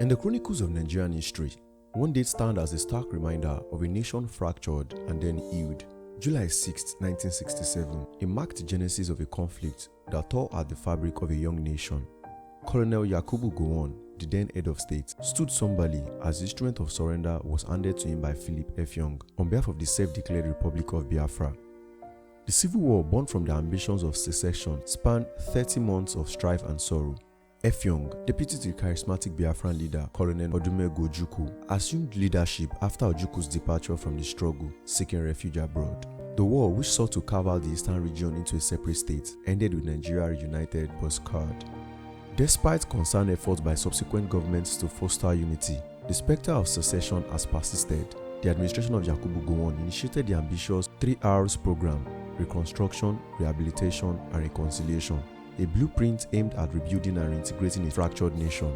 In the chronicles of Nigerian history, one date stands as a stark reminder of a nation fractured and then healed. July 6, 1967, it marked the genesis of a conflict that tore at the fabric of a young nation. Colonel Yakubu Gowon, the then head of state, stood somberly as the instrument of surrender was handed to him by Philip F. Young on behalf of the self-declared Republic of Biafra. The civil war born from the ambitions of secession spanned 30 months of strife and sorrow. F. Young, deputy to the charismatic Biafran leader Colonel Odumegwu Ojukwu, assumed leadership after Ojukwu's departure from the struggle, seeking refuge abroad. The war, which sought to carve out the eastern region into a separate state, ended with Nigeria reunited but scarred. Despite concerned efforts by subsequent governments to foster unity, the specter of secession has persisted. The administration of Yakubu Gowon initiated the ambitious 3Rs program: reconstruction, rehabilitation, and reconciliation, a blueprint aimed at rebuilding and reintegrating a fractured nation.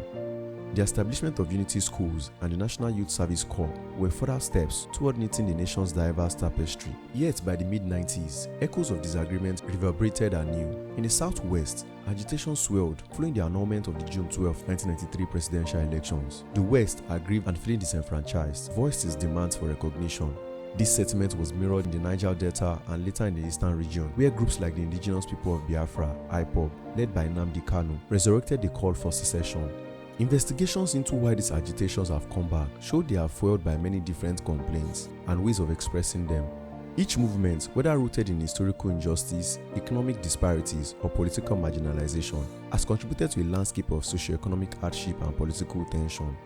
The establishment of unity schools and the National Youth Service Corps were further steps toward knitting the nation's diverse tapestry. Yet by the mid-90s, echoes of disagreement reverberated anew. In the southwest, agitation swelled following the annulment of the June 12, 1993 presidential elections. The West, aggrieved and feeling disenfranchised, voiced its demands for recognition. This sentiment was mirrored in the Niger Delta and later in the eastern region, where groups like the indigenous people of Biafra, IPOB, led by Nnamdi Kanu, resurrected the call for secession. Investigations into why these agitations have come back showed they are fueled by many different complaints and ways of expressing them. Each movement, whether rooted in historical injustice, economic disparities, or political marginalization, has contributed to a landscape of socio-economic hardship and political tension.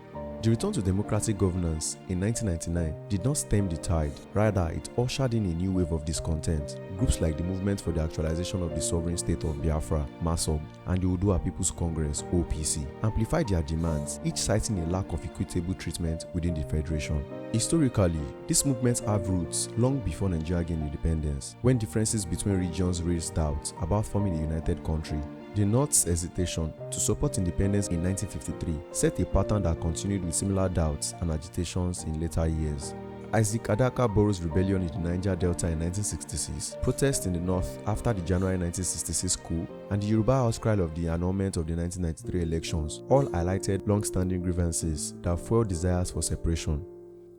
The return to democratic governance in 1999 did not stem the tide, rather it ushered in a new wave of discontent. Groups like the Movement for the Actualization of the Sovereign State of Biafra, MASOB, and the Oodua People's Congress, OPC, amplified their demands, each citing a lack of equitable treatment within the federation. Historically, these movements have roots long before Nigeria gained independence, when differences between regions raised doubts about forming a united country. The North's hesitation to support independence in 1953 set a pattern that continued with similar doubts and agitations in later years. Isaac Adaka Boro's rebellion in the Niger Delta in 1966, protests in the North after the January 1966 coup, and the Yoruba outcry of the annulment of the 1993 elections all highlighted long-standing grievances that fueled desires for separation.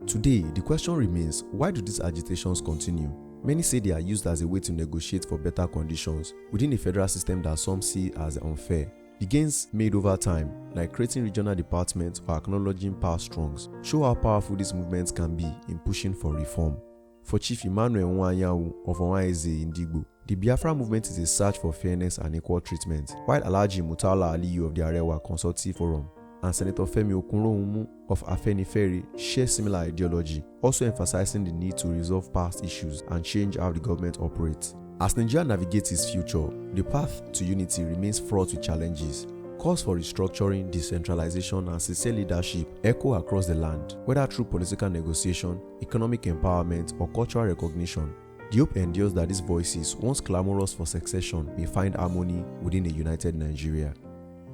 Today, the question remains, why do these agitations continue? Many say they are used as a way to negotiate for better conditions within a federal system that some see as unfair. The gains made over time, like creating regional departments or acknowledging power strongs, show how powerful these movements can be in pushing for reform. For Chief Emmanuel Nwanyawu of Onwaeze Indigbo, the Biafra movement is a search for fairness and equal treatment, while Alhaji Murtala Aliyu of the Arewa Consultative Forum and Senator Femi Okunrounmu of Afenifere share similar ideology, also emphasizing the need to resolve past issues and change how the government operates. As Nigeria navigates its future, the path to unity remains fraught with challenges. Calls for restructuring, decentralization, and sincere leadership echo across the land, whether through political negotiation, economic empowerment, or cultural recognition. The hope endures that these voices, once clamorous for succession, may find harmony within a united Nigeria.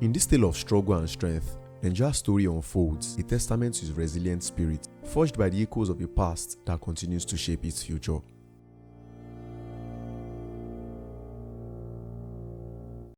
In this tale of struggle and strength, Nigeria's story unfolds, a testament to its resilient spirit, forged by the echoes of a past that continues to shape its future.